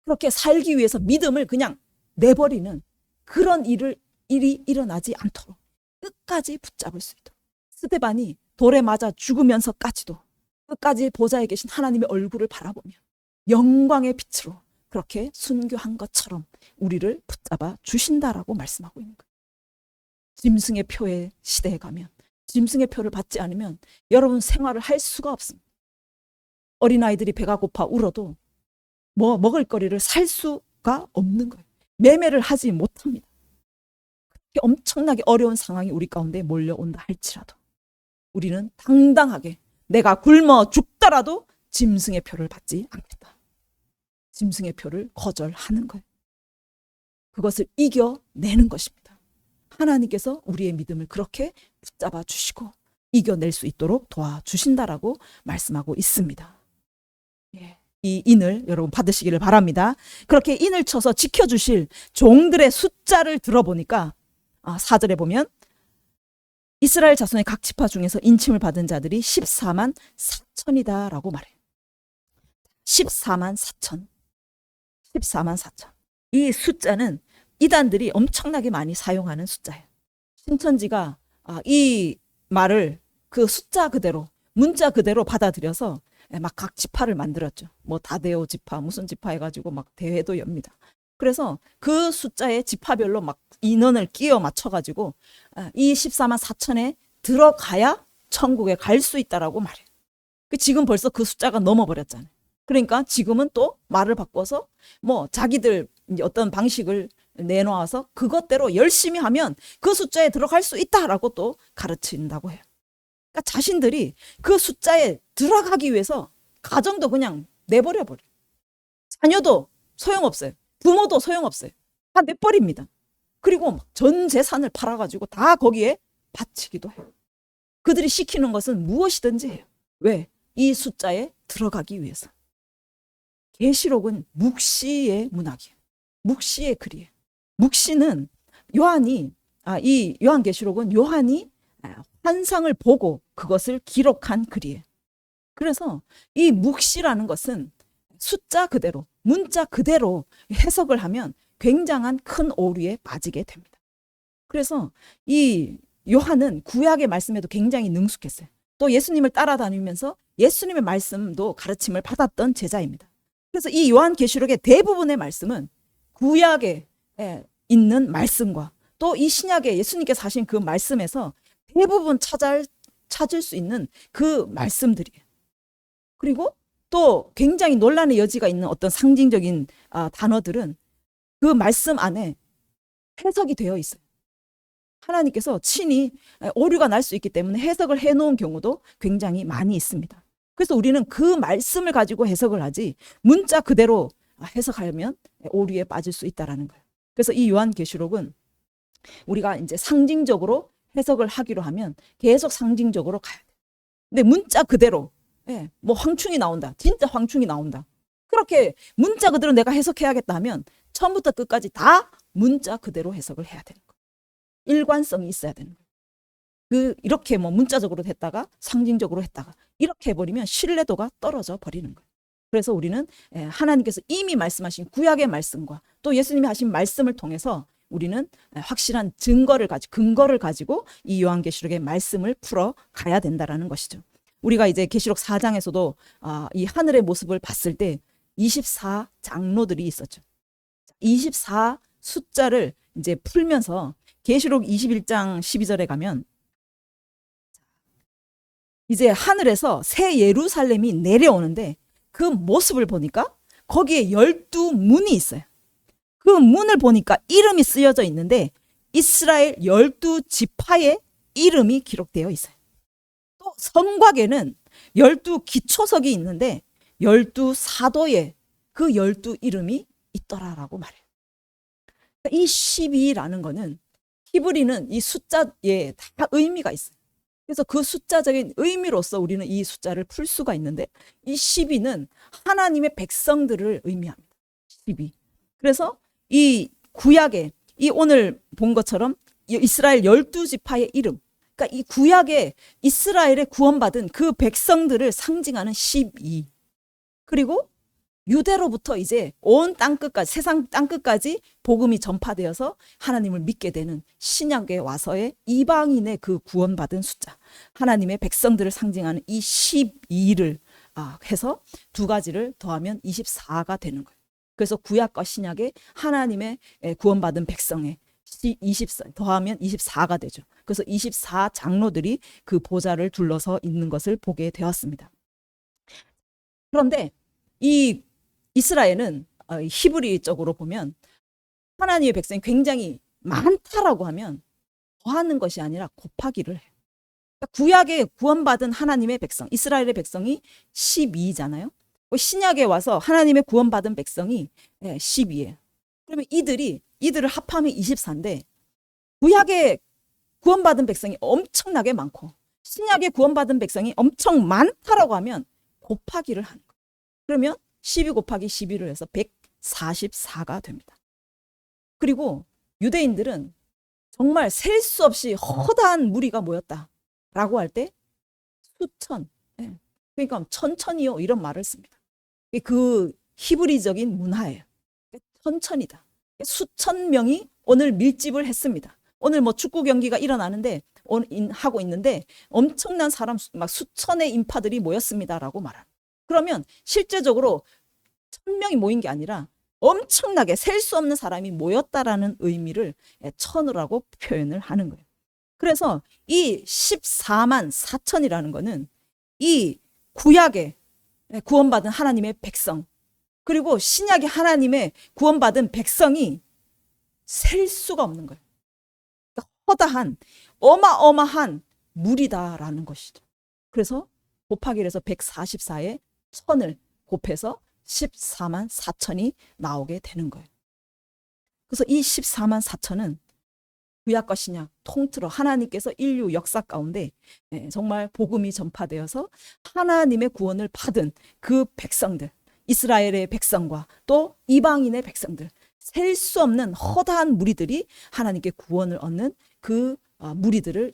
그렇게 살기 위해서 믿음을 그냥 내버리는 그런 일이 일어나지 않도록 끝까지 붙잡을 수 있도록. 스데반이 돌에 맞아 죽으면서까지도 끝까지 보좌에 계신 하나님의 얼굴을 바라보며 영광의 빛으로 그렇게 순교한 것처럼 우리를 붙잡아 주신다라고 말씀하고 있는 거예요. 짐승의 표의 시대에 가면, 짐승의 표를 받지 않으면 여러분 생활을 할 수가 없습니다. 어린아이들이 배가 고파 울어도 먹을 거리를 살 수가 없는 거예요. 매매를 하지 못합니다. 그렇게 엄청나게 어려운 상황이 우리 가운데 몰려온다 할지라도 우리는 당당하게 내가 굶어 죽더라도 짐승의 표를 받지 않겠다. 짐승의 표를 거절하는 거예요. 그것을 이겨내는 것입니다. 하나님께서 우리의 믿음을 그렇게 붙잡아 주시고 이겨낼 수 있도록 도와주신다라고 말씀하고 있습니다. 이 인을 여러분 받으시기를 바랍니다. 그렇게 인을 쳐서 지켜주실 종들의 숫자를 들어보니까 4절에 보면 이스라엘 자손의 각 지파 중에서 인침을 받은 자들이 14만 4천이다라고 말해요. 14만 4천. 14만 4천. 이 숫자는 이단들이 엄청나게 많이 사용하는 숫자예요. 신천지가 이 말을 그 숫자 그대로, 문자 그대로 받아들여서 막 각 지파를 만들었죠. 뭐 다데오 지파, 무슨 지파 해가지고 막 대회도 엽니다. 그래서 그 숫자에 지파별로 막 인원을 끼워 맞춰가지고 이 14만 4천에 들어가야 천국에 갈 수 있다라고 말해요. 지금 벌써 그 숫자가 넘어버렸잖아요. 그러니까 지금은 또 말을 바꿔서 뭐 자기들 어떤 방식을 내놓아서 그것대로 열심히 하면 그 숫자에 들어갈 수 있다라고 또 가르친다고 해요. 그러니까 자신들이 그 숫자에 들어가기 위해서 가정도 그냥 내버려버려요. 자녀도 소용없어요. 부모도 소용없어요. 다 내버립니다. 그리고 전 재산을 팔아가지고 다 거기에 바치기도 해요. 그들이 시키는 것은 무엇이든지 해요. 왜? 이 숫자에 들어가기 위해서. 계시록은 묵시의 문학이에요. 묵시의 글이에요. 묵시는 이 요한계시록은 요한이 환상을 보고 그것을 기록한 글이에요. 그래서 이 묵시라는 것은 숫자 그대로, 문자 그대로 해석을 하면 굉장한 큰 오류에 빠지게 됩니다. 그래서 이 요한은 구약의 말씀에도 굉장히 능숙했어요. 또 예수님을 따라다니면서 예수님의 말씀도 가르침을 받았던 제자입니다. 그래서 이 요한계시록의 대부분의 말씀은 구약에 있는 말씀과 또 이 신약에 예수님께서 하신 그 말씀에서 대부분 찾을 수 있는 그 말씀들이에요. 그리고 또 굉장히 논란의 여지가 있는 어떤 상징적인 단어들은 그 말씀 안에 해석이 되어 있어요. 하나님께서 친히 오류가 날 수 있기 때문에 해석을 해놓은 경우도 굉장히 많이 있습니다. 그래서 우리는 그 말씀을 가지고 해석을 하지 문자 그대로 해석하면 오류에 빠질 수 있다는 거예요. 그래서 이 요한계시록은 우리가 이제 상징적으로 해석을 하기로 하면 계속 상징적으로 가야 돼요. 근데 문자 그대로 뭐 황충이 나온다. 진짜 황충이 나온다. 그렇게 문자 그대로 내가 해석해야겠다 하면 처음부터 끝까지 다 문자 그대로 해석을 해야 되는 거예요. 일관성이 있어야 되는 거예요. 이렇게 뭐 문자적으로 했다가 상징적으로 했다가 이렇게 해버리면 신뢰도가 떨어져 버리는 거예요. 그래서 우리는 하나님께서 이미 말씀하신 구약의 말씀과 또 예수님이 하신 말씀을 통해서 우리는 확실한 근거를 가지고 이 요한계시록의 말씀을 풀어 가야 된다라는 것이죠. 우리가 이제 계시록 4장에서도 이 하늘의 모습을 봤을 때 24 장로들이 있었죠. 24 숫자를 이제 풀면서 계시록 21장 12절에 가면 이제 하늘에서 새 예루살렘이 내려오는데 그 모습을 보니까 거기에 12문이 있어요. 그 문을 보니까 이름이 쓰여져 있는데 이스라엘 12지파의 이름이 기록되어 있어요. 또 성곽에는 12기초석이 있는데 12사도의 그 12 이름이 있더라라고 말해요. 이 12라는 거는 히브리는 이 숫자에 다 의미가 있어요. 그래서 그 숫자적인 의미로서 우리는 이 숫자를 풀 수가 있는데 이 12는 하나님의 백성들을 의미합니다. 12. 그래서 이 구약에 이 오늘 본 것처럼 이스라엘 12지파의 이름, 그러니까 이 구약에 이스라엘의 구원받은 그 백성들을 상징하는 12. 그리고 유대로부터 이제 온 땅끝까지, 세상 땅끝까지 복음이 전파되어서 하나님을 믿게 되는 신약에 와서의 이방인의 그 구원받은 숫자, 하나님의 백성들을 상징하는 이 12를 해서 두 가지를 더하면 24가 되는 거예요. 그래서 구약과 신약에 하나님의 구원받은 백성의 24 더하면 24가 되죠. 그래서 24 장로들이 그 보좌를 둘러서 있는 것을 보게 되었습니다. 그런데 이 이스라엘은 히브리 쪽으로 보면 하나님의 백성이 굉장히 많다라고 하면 더하는 것이 아니라 곱하기를 해요. 그러니까 구약에 구원받은 하나님의 백성, 이스라엘의 백성이 12잖아요. 신약에 와서 하나님의 구원받은 백성이 12예요. 그러면 이들을 합하면 24인데 구약에 구원받은 백성이 엄청나게 많고 신약에 구원받은 백성이 엄청 많다라고 하면 곱하기를 하는 거예요. 그러면 12 곱하기 12를 해서 144가 됩니다. 그리고 유대인들은 정말 셀 수 없이 허다한 무리가 모였다라고 할 때 수천, 예. 그러니까 천천히요 이런 말을 씁니다. 그 히브리적인 문화예요. 천천이다. 수천 명이 오늘 밀집을 했습니다. 오늘 뭐 축구 경기가 일어나는데 하고 있는데 엄청난 사람 막 수천의 인파들이 모였습니다라고 말합니다. 그러면 실제적으로 1000명이 모인 게 아니라 엄청나게 셀 수 없는 사람이 모였다라는 의미를 천으라고 표현을 하는 거예요. 그래서 이 14만 4천이라는 거는 이 구약에 구원받은 하나님의 백성 그리고 신약의 하나님의 구원받은 백성이 셀 수가 없는 거예요. 그러니까 허다한 어마어마한 무리다라는 것이죠. 그래서 곱하기 해서 144에 천을 곱해서 14만 4천이 나오게 되는 거예요. 그래서 이 14만 4천은 구약과 신약 통틀어 하나님께서 인류 역사 가운데 정말 복음이 전파되어서 하나님의 구원을 받은 그 백성들, 이스라엘의 백성과 또 이방인의 백성들, 셀 수 없는 허다한 무리들이 하나님께 구원을 얻는 그 무리들을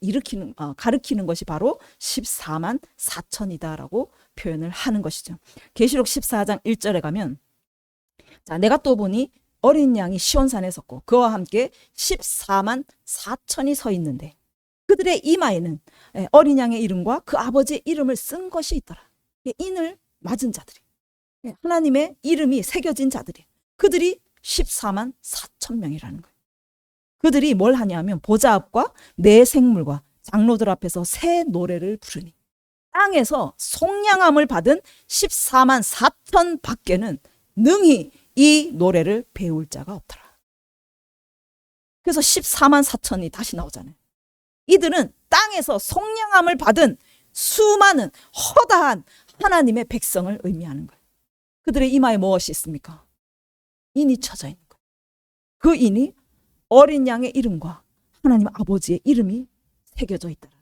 가리키는 것이 바로 14만 4천이다라고 표현을 하는 것이죠. 계시록 14장 1절에 가면 자, 내가 또 보니 어린 양이 시온산에 섰고 그와 함께 14만 4천이 서 있는데 그들의 이마에는 어린 양의 이름과 그 아버지의 이름을 쓴 것이 있더라. 인을 맞은 자들이, 하나님의 이름이 새겨진 자들이, 그들이 14만 4천 명이라는 거예요. 그들이 뭘 하냐면 보좌 앞과 내 생물과 장로들 앞에서 새 노래를 부르니 땅에서 속량함을 받은 14만 4천 밖에는 능히 이 노래를 배울 자가 없더라. 그래서 14만 4천이 다시 나오잖아요. 이들은 땅에서 속량함을 받은 수많은 허다한 하나님의 백성을 의미하는 거예요. 그들의 이마에 무엇이 있습니까? 인이 쳐져 있는 거예요. 그 인이 어린 양의 이름과 하나님 아버지의 이름이 새겨져 있더라.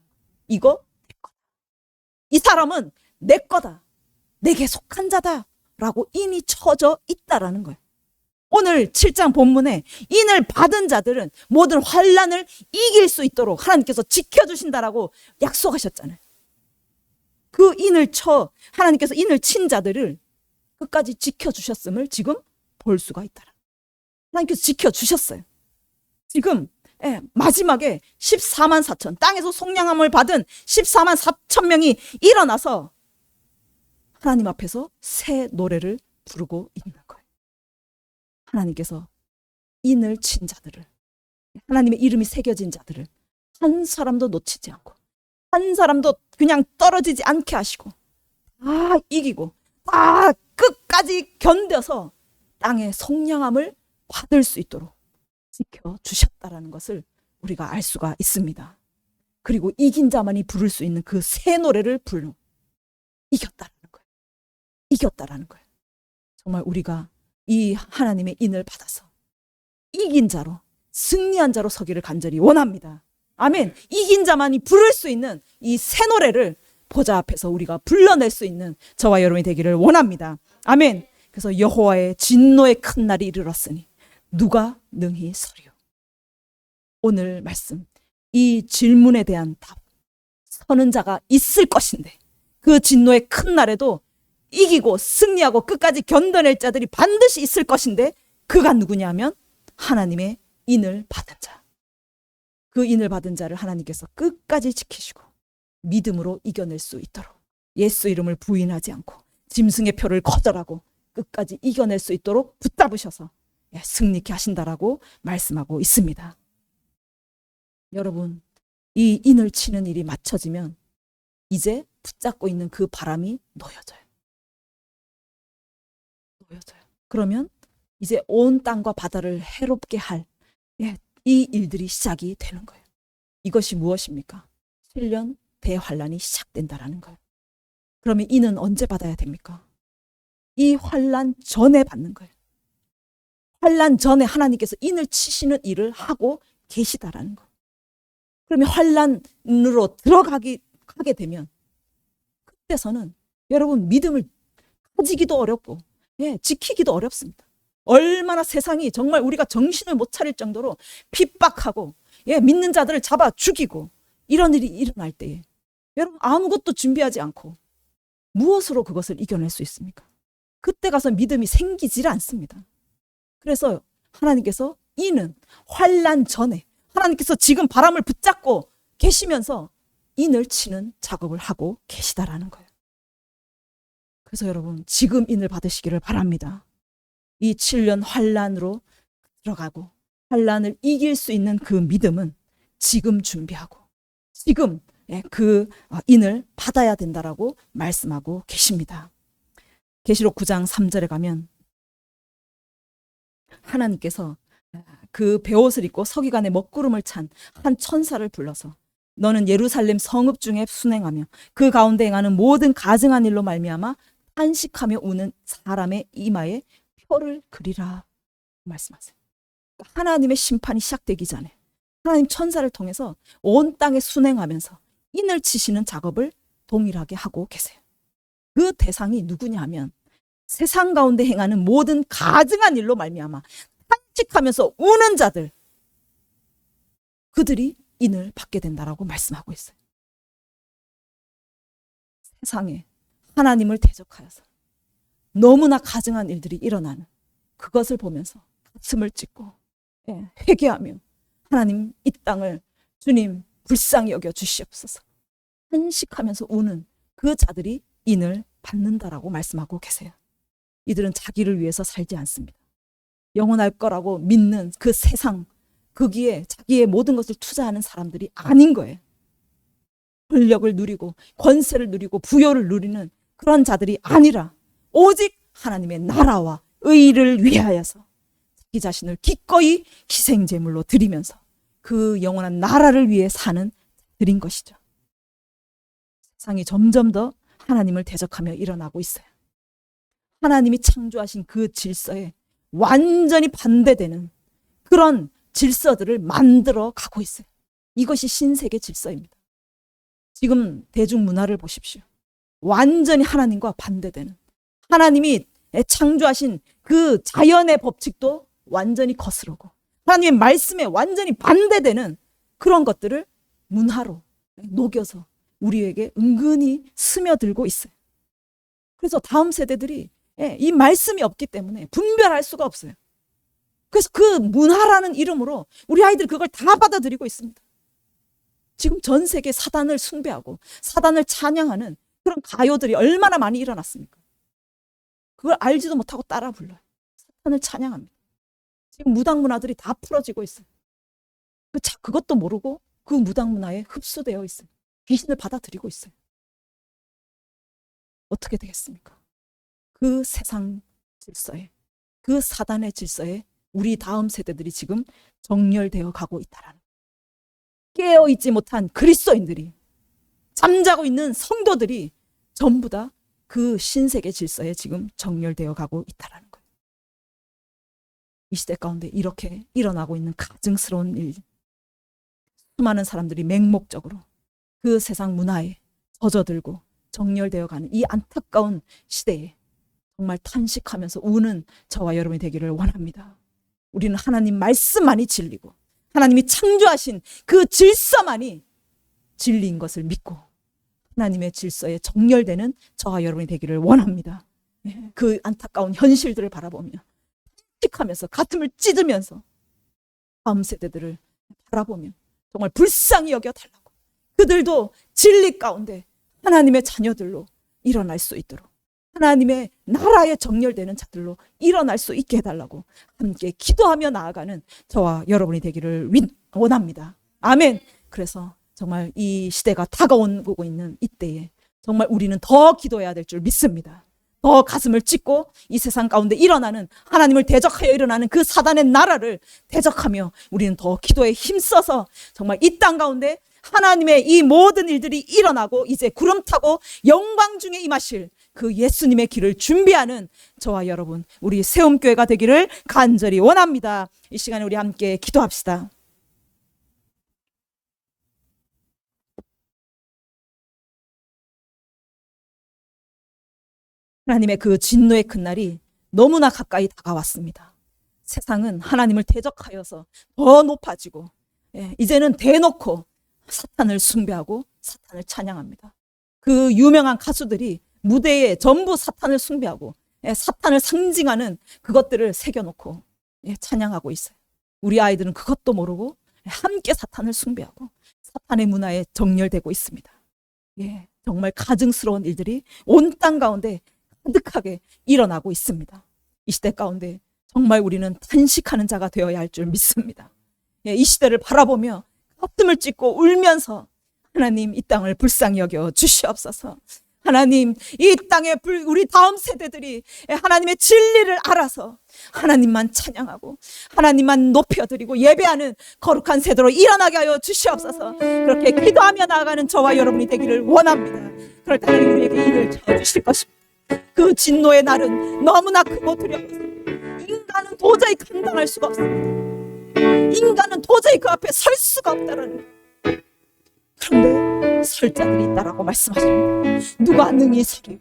이거 내 거다. 이 사람은 내 거다. 내게 속한 자다. 라고 인이 쳐져 있다라는 거예요. 오늘 7장 본문에 인을 받은 자들은 모든 환난을 이길 수 있도록 하나님께서 지켜주신다라고 약속하셨잖아요. 그 하나님께서 인을 친 자들을 끝까지 지켜주셨음을 지금 볼 수가 있다라. 하나님께서 지켜주셨어요. 지금 마지막에 14만 4천 땅에서 속량함을 받은 14만 4천 명이 일어나서 하나님 앞에서 새 노래를 부르고 있는 거예요. 하나님께서 인을 친 자들을, 하나님의 이름이 새겨진 자들을 한 사람도 놓치지 않고 한 사람도 그냥 떨어지지 않게 하시고 다 이기고 다 끝까지 견뎌서 땅의 속량함을 받을 수 있도록 지켜주셨다라는 것을 우리가 알 수가 있습니다. 그리고 이긴 자만이 부를 수 있는 그 새 노래를 불러 이겼다라는 거예요. 이겼다라는 거예요. 정말 우리가 이 하나님의 인을 받아서 이긴 자로, 승리한 자로 서기를 간절히 원합니다. 아멘. 이긴 자만이 부를 수 있는 이 새 노래를 보좌 앞에서 우리가 불러낼 수 있는 저와 여러분이 되기를 원합니다. 아멘. 그래서 여호와의 진노의 큰 날이 이르렀으니 누가 능히 서리요. 오늘 말씀, 이 질문에 대한 답, 서는 자가 있을 것인데 그 진노의 큰 날에도 이기고 승리하고 끝까지 견뎌낼 자들이 반드시 있을 것인데 그가 누구냐면 하나님의 인을 받은 자. 그 인을 받은 자를 하나님께서 끝까지 지키시고 믿음으로 이겨낼 수 있도록 예수 이름을 부인하지 않고 짐승의 표를 거절하고 끝까지 이겨낼 수 있도록 붙잡으셔서 승리케 하신다라고 말씀하고 있습니다. 여러분, 이 인을 치는 일이 맞춰지면 이제 붙잡고 있는 그 바람이 놓여져요. 그러면 이제 온 땅과 바다를 해롭게 할 이 일들이 시작이 되는 거예요. 이것이 무엇입니까? 7년 대환란이 시작된다라는 거예요. 그러면 이는 언제 받아야 됩니까? 이 환란 전에 받는 거예요. 환란 전에 하나님께서 인을 치시는 일을 하고 계시다라는 거. 그러면 환란으로 하게 되면 그때서는 여러분 믿음을 가지기도 어렵고 지키기도 어렵습니다. 얼마나 세상이 정말 우리가 정신을 못 차릴 정도로 핍박하고 믿는 자들을 잡아 죽이고 이런 일이 일어날 때에 여러분 아무것도 준비하지 않고 무엇으로 그것을 이겨낼 수 있습니까? 그때 가서 믿음이 생기질 않습니다. 그래서 하나님께서 이는 환난 전에 하나님께서 지금 바람을 붙잡고 계시면서 인을 치는 작업을 하고 계시다라는 거예요. 그래서 여러분 지금 인을 받으시기를 바랍니다. 이 7년 환난으로 들어가고 환난을 이길 수 있는 그 믿음은 지금 준비하고 지금 그 인을 받아야 된다라고 말씀하고 계십니다. 계시록 9장 3절에 가면 하나님께서 그 베옷을 입고 서기관의 먹구름을 찬 한 천사를 불러서 너는 예루살렘 성읍 중에 순행하며 그 가운데 행하는 모든 가증한 일로 말미암아 탄식하며 우는 사람의 이마에 표를 그리라 말씀하세요. 하나님의 심판이 시작되기 전에 하나님 천사를 통해서 온 땅에 순행하면서 인을 치시는 작업을 동일하게 하고 계세요. 그 대상이 누구냐 하면 세상 가운데 행하는 모든 가증한 일로 말미암아 탄식하면서 우는 자들, 그들이 인을 받게 된다라고 말씀하고 있어요. 세상에 하나님을 대적하여서 너무나 가증한 일들이 일어나는 그것을 보면서 가슴을 찢고 회개하며 하나님 이 땅을 주님 불쌍히 여겨 주시옵소서 탄식하면서 우는 그 자들이 인을 받는다라고 말씀하고 계세요. 이들은 자기를 위해서 살지 않습니다. 영원할 거라고 믿는 그 세상, 거기에 자기의 모든 것을 투자하는 사람들이 아닌 거예요. 권력을 누리고 권세를 누리고 부여를 누리는 그런 자들이 아니라 오직 하나님의 나라와 의를 위하여서 자기 자신을 기꺼이 희생제물로 드리면서 그 영원한 나라를 위해 사는 자들인 것이죠. 세상이 점점 더 하나님을 대적하며 일어나고 있어요. 하나님이 창조하신 그 질서에 완전히 반대되는 그런 질서들을 만들어 가고 있어요. 이것이 신세계 질서입니다. 지금 대중문화를 보십시오. 완전히 하나님과 반대되는, 하나님이 창조하신 그 자연의 법칙도 완전히 거스르고 하나님의 말씀에 완전히 반대되는 그런 것들을 문화로 녹여서 우리에게 은근히 스며들고 있어요. 그래서 다음 세대들이 이 말씀이 없기 때문에 분별할 수가 없어요. 그래서 그 문화라는 이름으로 우리 아이들이 그걸 다 받아들이고 있습니다. 지금 전 세계 사단을 숭배하고 사단을 찬양하는 그런 가요들이 얼마나 많이 일어났습니까? 그걸 알지도 못하고 따라 불러요. 사단을 찬양합니다. 지금 무당문화들이 다 풀어지고 있어요. 그것도 모르고 그 무당문화에 흡수되어 있어요. 귀신을 받아들이고 있어요. 어떻게 되겠습니까? 그 세상 질서에, 그 사단의 질서에 우리 다음 세대들이 지금 정렬되어 가고 있다라는, 깨어있지 못한 그리스도인들이, 잠자고 있는 성도들이 전부 다 그 신세계 질서에 지금 정렬되어 가고 있다라는 거예요. 이 시대 가운데 이렇게 일어나고 있는 가증스러운 일, 수많은 사람들이 맹목적으로 그 세상 문화에 젖어들고 정렬되어 가는 이 안타까운 시대에 정말 탄식하면서 우는 저와 여러분이 되기를 원합니다. 우리는 하나님 말씀만이 진리고 하나님이 창조하신 그 질서만이 진리인 것을 믿고 하나님의 질서에 정렬되는 저와 여러분이 되기를 원합니다. 그 안타까운 현실들을 바라보며 탄식하면서 가슴을 찢으면서 다음 세대들을 바라보며 정말 불쌍히 여겨달라고, 그들도 진리 가운데 하나님의 자녀들로 일어날 수 있도록, 하나님의 나라에 정렬되는 자들로 일어날 수 있게 해달라고 함께 기도하며 나아가는 저와 여러분이 되기를 원합니다. 아멘. 그래서 정말 이 시대가 다가오고 있는 이때에 정말 우리는 더 기도해야 될 줄 믿습니다. 더 가슴을 찢고 이 세상 가운데 일어나는, 하나님을 대적하여 일어나는 그 사단의 나라를 대적하며 우리는 더 기도에 힘써서 정말 이 땅 가운데 하나님의 이 모든 일들이 일어나고 이제 구름 타고 영광 중에 임하실 그 예수님의 길을 준비하는 저와 여러분, 우리 세움교회가 되기를 간절히 원합니다. 이 시간에 우리 함께 기도합시다. 하나님의 그 진노의 큰 날이 너무나 가까이 다가왔습니다. 세상은 하나님을 대적하여서 더 높아지고 이제는 대놓고 사탄을 숭배하고 사탄을 찬양합니다. 그 유명한 가수들이 무대에 전부 사탄을 숭배하고 사탄을 상징하는 그것들을 새겨놓고 찬양하고 있어요. 우리 아이들은 그것도 모르고 함께 사탄을 숭배하고 사탄의 문화에 정렬되고 있습니다. 정말 가증스러운 일들이 온 땅 가운데 가득하게 일어나고 있습니다. 이 시대 가운데 정말 우리는 탄식하는 자가 되어야 할 줄 믿습니다. 이 시대를 바라보며 가슴을 찢고 울면서 하나님, 이 땅을 불쌍히 여겨 주시옵소서. 하나님, 이 땅에 우리 다음 세대들이 하나님의 진리를 알아서 하나님만 찬양하고 하나님만 높여드리고 예배하는 거룩한 세대로 일어나게 하여 주시옵소서. 그렇게 기도하며 나아가는 저와 여러분이 되기를 원합니다. 그럴 때 하나님 우리에게 일을 저어주실 것입니다. 그 진노의 날은 너무나 크고 두려워서 인간은 도저히 감당할 수가 없습니다. 인간은 도저히 그 앞에 설 수가 없다는 거예요. 그런데 설 자들이 있다라고 말씀하십니다. 누가 능히 서리요?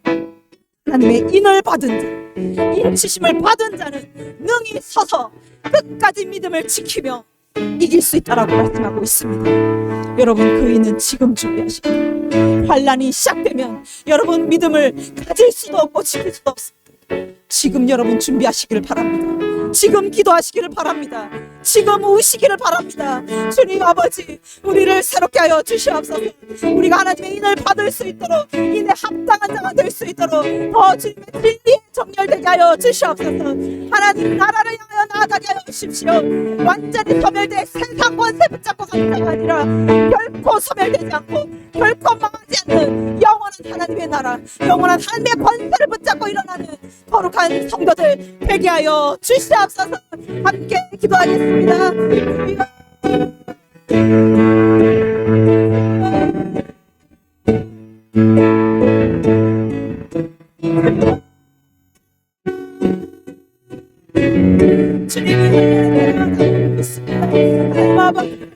하나님의 인을 받은 자, 인치심을 받은 자는 능히 서서 끝까지 믿음을 지키며 이길 수 있다라고 말씀하고 있습니다. 여러분, 그 인은 지금 준비하십니다. 환란이 시작되면 여러분 믿음을 가질 수도 없고 지킬 수도 없습니다. 지금 여러분 준비하시기를 바랍니다. 지금 기도하시기를 바랍니다. 지금 우시기를 바랍니다. 주님 아버지, 우리를 새롭게 하여 주시옵소서. 우리가 하나님의 인을 받을 수 있도록, 인에 합당한 자가 될 수 있도록 더 주님의 진리에 정렬되게 하여 주시옵소서. 하나님 나라를 향하여 나아가게 하여 주십시오. 완전히 소멸돼 세상 권세 붙잡고 가는 자가 아니라 결코 소멸되지 않고 결코 망하지 않는 영원한 하나님의 나라, 영원한 하나님의 권세를 붙잡고 일어나는 거룩한 성도들 되게 하여 주시옵소서. 함께 기도하겠습니다. 주님이 하나님 아버지